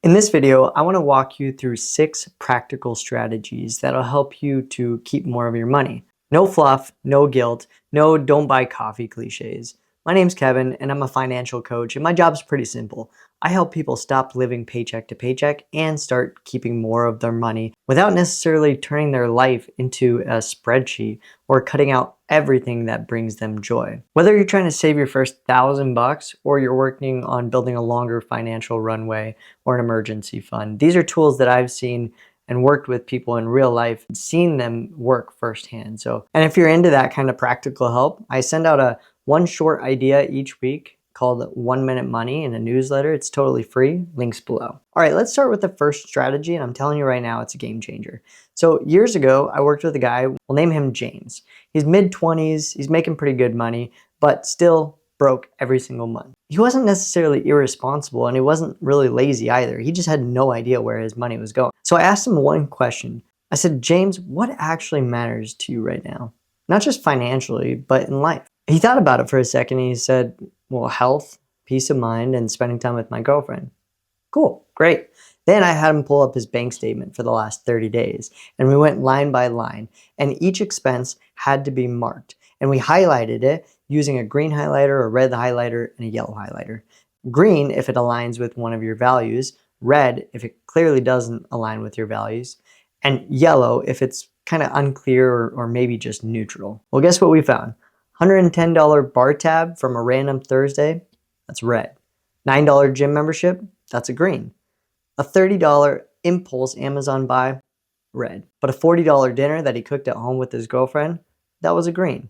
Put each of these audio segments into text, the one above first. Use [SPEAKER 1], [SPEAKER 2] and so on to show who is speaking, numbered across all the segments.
[SPEAKER 1] In this video, I want to walk you through 6 practical strategies that'll help you to keep more of your money. No fluff, no guilt, no don't buy coffee cliches. My name's Kevin and I'm a financial coach and my job's pretty simple. I help people stop living paycheck to paycheck and start keeping more of their money without necessarily turning their life into a spreadsheet or cutting out everything that brings them joy. Whether you're trying to save your first $1,000 or you're working on building a longer financial runway or an emergency fund, these are tools that I've seen and worked with people in real life, seen them work firsthand. And if you're into that kind of practical help, I send out one short idea each week called 1 Minute Money in a newsletter. It's totally free, links below. All right, let's start with the first strategy, and I'm telling you right now, it's a game changer. So years ago, I worked with a guy, we'll name him James. He's mid-20s, he's making pretty good money, but still broke every single month. He wasn't necessarily irresponsible and he wasn't really lazy either. He just had no idea where his money was going. So I asked him one question. I said, James, what actually matters to you right now? Not just financially, but in life. He thought about it for a second and he said, well, health, peace of mind, and spending time with my girlfriend. Cool, great. Then I had him pull up his bank statement for the last 30 days and we went line by line and each expense had to be marked and we highlighted it using a green highlighter, a red highlighter, and a yellow highlighter. Green if it aligns with one of your values, red if it clearly doesn't align with your values, and yellow if it's kind of unclear or maybe just neutral. Well, guess what we found? $110 bar tab from a random Thursday, that's red. $9 gym membership, that's a green. A $30 impulse Amazon buy, red. But a $40 dinner that he cooked at home with his girlfriend, that was a green.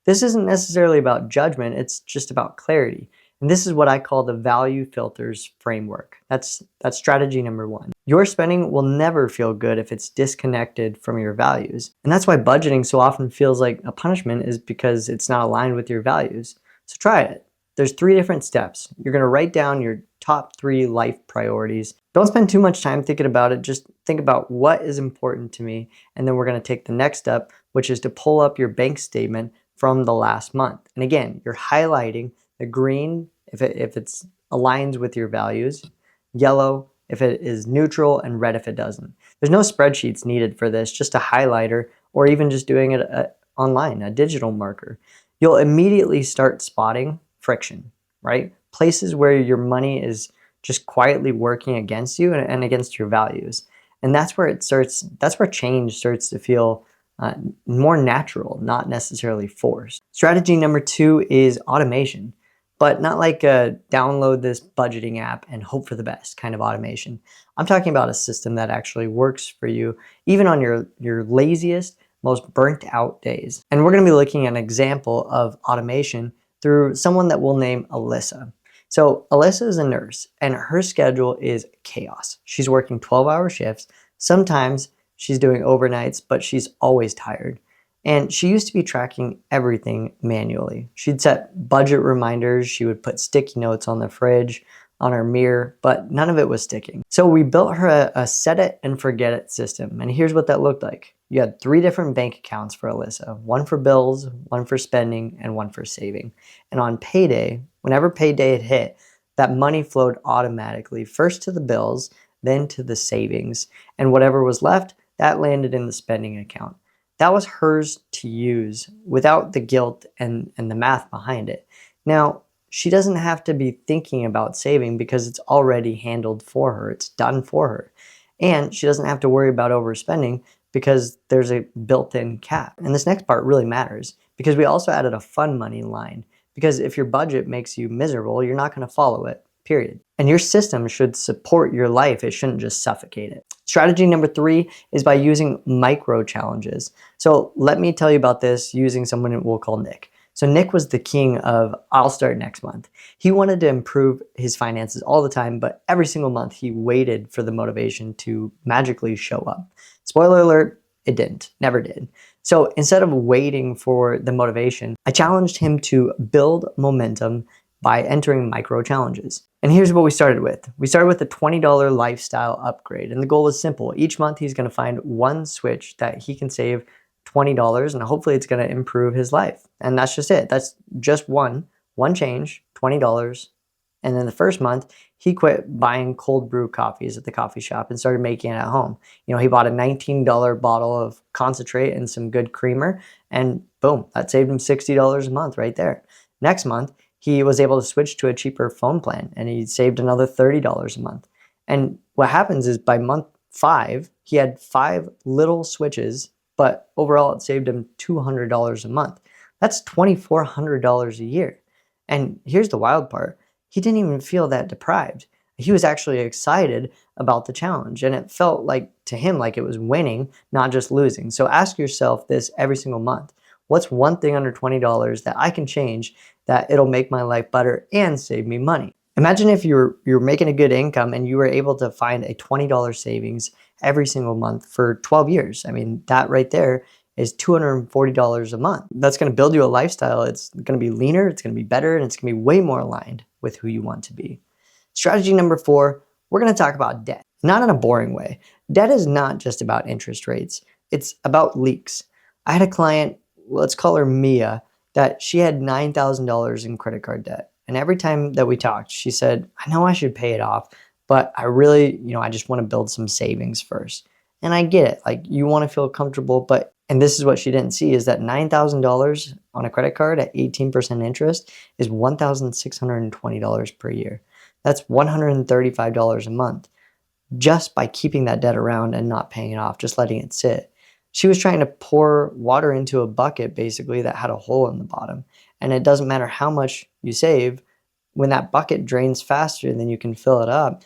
[SPEAKER 1] This isn't necessarily about judgment, it's just about clarity. And this is what I call the value filters framework. That's strategy number 1. Your spending will never feel good if it's disconnected from your values. And that's why budgeting so often feels like a punishment, is because it's not aligned with your values. So try it. There's 3 different steps. You're gonna write down your top 3 life priorities. Don't spend too much time thinking about it. Just think about what is important to me. And then we're gonna take the next step, which is to pull up your bank statement from the last month. And again, you're highlighting the green if it's aligns with your values, yellow if it is neutral, and red if it doesn't. There's no spreadsheets needed for this, just a highlighter or even just doing it online, a digital marker. You'll immediately start spotting friction, right? Places where your money is just quietly working against you and against your values. And that's where change starts to feel more natural, not necessarily forced. Strategy number 2 is automation, but not like a download this budgeting app and hope for the best kind of automation. I'm talking about a system that actually works for you, even on your laziest, most burnt out days. And we're gonna be looking at an example of automation through someone that we'll name Alyssa. So Alyssa is a nurse and her schedule is chaos. She's working 12-hour shifts. Sometimes she's doing overnights, but she's always tired. And she used to be tracking everything manually. She'd set budget reminders, she would put sticky notes on the fridge, on her mirror, but none of it was sticking. So we built her a set it and forget it system. And here's what that looked like. You had 3 different bank accounts for Alyssa, one for bills, one for spending, and one for saving. And on payday, whenever payday had hit, that money flowed automatically, first to the bills, then to the savings, and whatever was left, that landed in the spending account. That was hers to use without the guilt and the math behind it. Now, she doesn't have to be thinking about saving because it's already handled for her. It's done for her. And she doesn't have to worry about overspending because there's a built-in cap. And this next part really matters because we also added a fun money line, because if your budget makes you miserable, you're not going to follow it, period. And your system should support your life. It shouldn't just suffocate it. Strategy number 3 is by using micro challenges. So let me tell you about this using someone we'll call Nick. So Nick was the king of I'll start next month. He wanted to improve his finances all the time, but every single month he waited for the motivation to magically show up. Spoiler alert, it didn't, never did. So instead of waiting for the motivation, I challenged him to build momentum by entering micro challenges. And here's what we started with. We started with a $20 lifestyle upgrade. And the goal was simple. Each month he's gonna find one switch that he can save $20 and hopefully it's gonna improve his life. And that's just it. That's just one change, $20 And then the first month, he quit buying cold brew coffees at the coffee shop and started making it at home. He bought a $19 bottle of concentrate and some good creamer, and boom, that saved him $60 a month right there. Next month, he was able to switch to a cheaper phone plan, and he saved another $30 a month. And what happens is by month 5, he had 5 little switches, but overall it saved him $200 a month. That's $2,400 a year. And here's the wild part. He didn't even feel that deprived. He was actually excited about the challenge, and it felt like to him like it was winning, not just losing. So ask yourself this every single month. What's one thing under $20 that I can change that it'll make my life better and save me money? Imagine if you're making a good income and you were able to find a $20 savings every single month for 12 years. I mean, that right there is $240 a month. That's going to build you a lifestyle. It's going to be leaner, it's going to be better, and it's going to be way more aligned with who you want to be. Strategy number 4, we're going to talk about debt. Not in a boring way. Debt is not just about interest rates. It's about leaks. I had a client, let's call her Mia, that she had $9,000 in credit card debt. And every time that we talked, she said, I know I should pay it off, but I really, I just want to build some savings first. And I get it. Like, you want to feel comfortable, and this is what she didn't see, is that $9,000 on a credit card at 18% interest is $1,620 per year. That's $135 a month just by keeping that debt around and not paying it off, just letting it sit. She was trying to pour water into a bucket basically that had a hole in the bottom. And it doesn't matter how much you save, when that bucket drains faster than you can fill it up,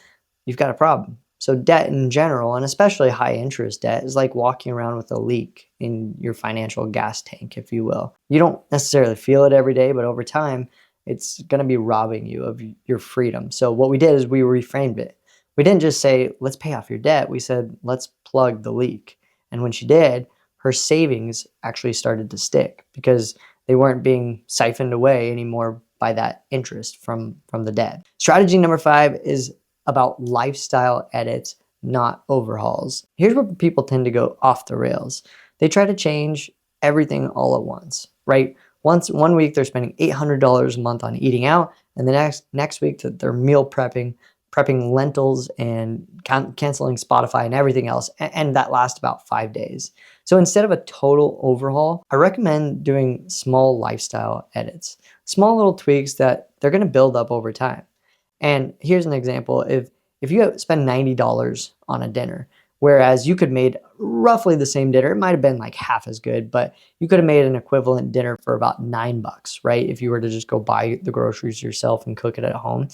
[SPEAKER 1] you've got a problem. So debt in general, and especially high interest debt, is like walking around with a leak in your financial gas tank, if you will. You don't necessarily feel it every day, but over time, it's going to be robbing you of your freedom. So what we did is we reframed it. We didn't just say, let's pay off your debt. We said, let's plug the leak. And when she did, her savings actually started to stick because they weren't being siphoned away anymore by that interest from the debt. Strategy number 5 is about lifestyle edits, not overhauls. Here's where people tend to go off the rails. They try to change everything all at once, right? One week they're spending $800 a month on eating out, and the next week that they're meal prepping lentils and canceling Spotify and everything else, and that lasts about 5 days. So instead of a total overhaul, I recommend doing small lifestyle edits, small little tweaks that they're going to build up over time. And here's an example. If you spend $90 on a dinner, whereas you could have made roughly the same dinner, it might have been like half as good, but you could have made an equivalent dinner for about $9, right? If you were to just go buy the groceries yourself and cook it at home.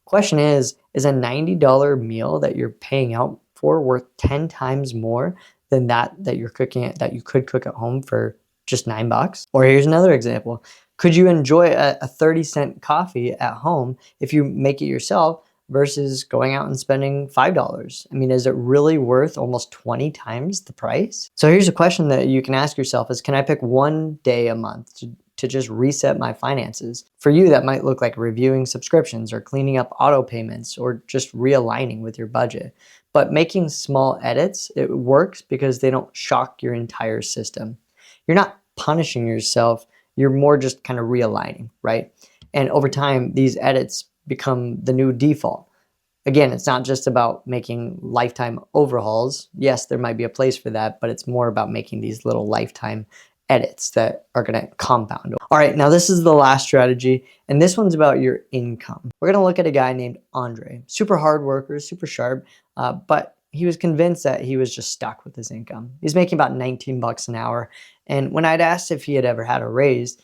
[SPEAKER 1] Question is a $90 meal that you're paying out for worth 10 times more than that you're cooking it, that you could cook at home for just $9? Or here's another example. Could you enjoy a 30-cent coffee at home if you make it yourself versus going out and spending $5? I mean, is it really worth almost 20 times the price? So here's a question that you can ask yourself is, can I pick one day a month to just reset my finances? For you, that might look like reviewing subscriptions or cleaning up auto payments or just realigning with your budget. But making small edits, it works because they don't shock your entire system. You're not punishing yourself. You're more just kind of realigning, right? And over time, these edits become the new default. Again, it's not just about making lifetime overhauls. Yes, there might be a place for that, but it's more about making these little lifetime edits that are going to compound. All right, now this is the last strategy, and this one's about your income. We're going to look at a guy named Andre, super hard worker, super sharp, but he was convinced that he was just stuck with his income. He's making about $19 an hour. And when I'd asked if he had ever had a raise,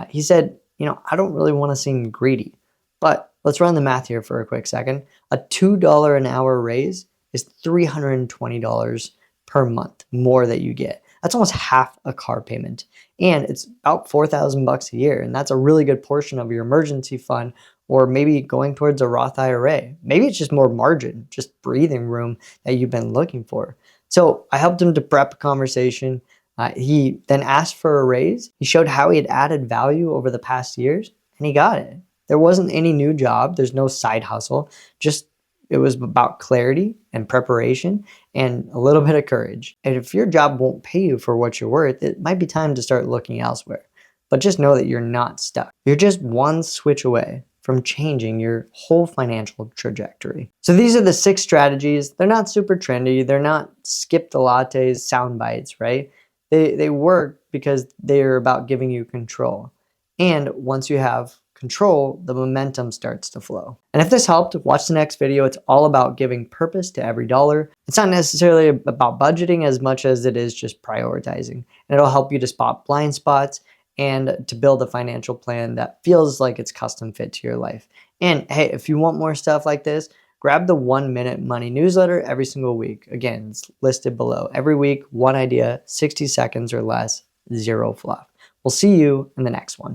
[SPEAKER 1] he said, I don't really want to seem greedy, but let's run the math here for a quick second. A $2 an hour raise is $320 per month more that you get. That's almost half a car payment. And it's about $4,000 a year. And that's a really good portion of your emergency fund, or maybe going towards a Roth IRA. Maybe it's just more margin, just breathing room that you've been looking for. So I helped him to prep a conversation. He then asked for a raise. He showed how he had added value over the past years, and he got it. There wasn't any new job. There's no side hustle. Just it was about clarity and preparation and a little bit of courage. And if your job won't pay you for what you're worth, it might be time to start looking elsewhere. But just know that you're not stuck. You're just one switch away from changing your whole financial trajectory. So these are the 6 strategies. They're not super trendy. They're not skip the lattes sound bites, right? They work because they're about giving you control. And once you have control, the momentum starts to flow. And if this helped, watch the next video. It's all about giving purpose to every dollar. It's not necessarily about budgeting as much as it is just prioritizing. And it'll help you to spot blind spots and to build a financial plan that feels like it's custom fit to your life. And hey, if you want more stuff like this, grab the 1-Minute Money newsletter every single week. Again, it's listed below. Every week, one idea, 60 seconds or less, zero fluff. We'll see you in the next one.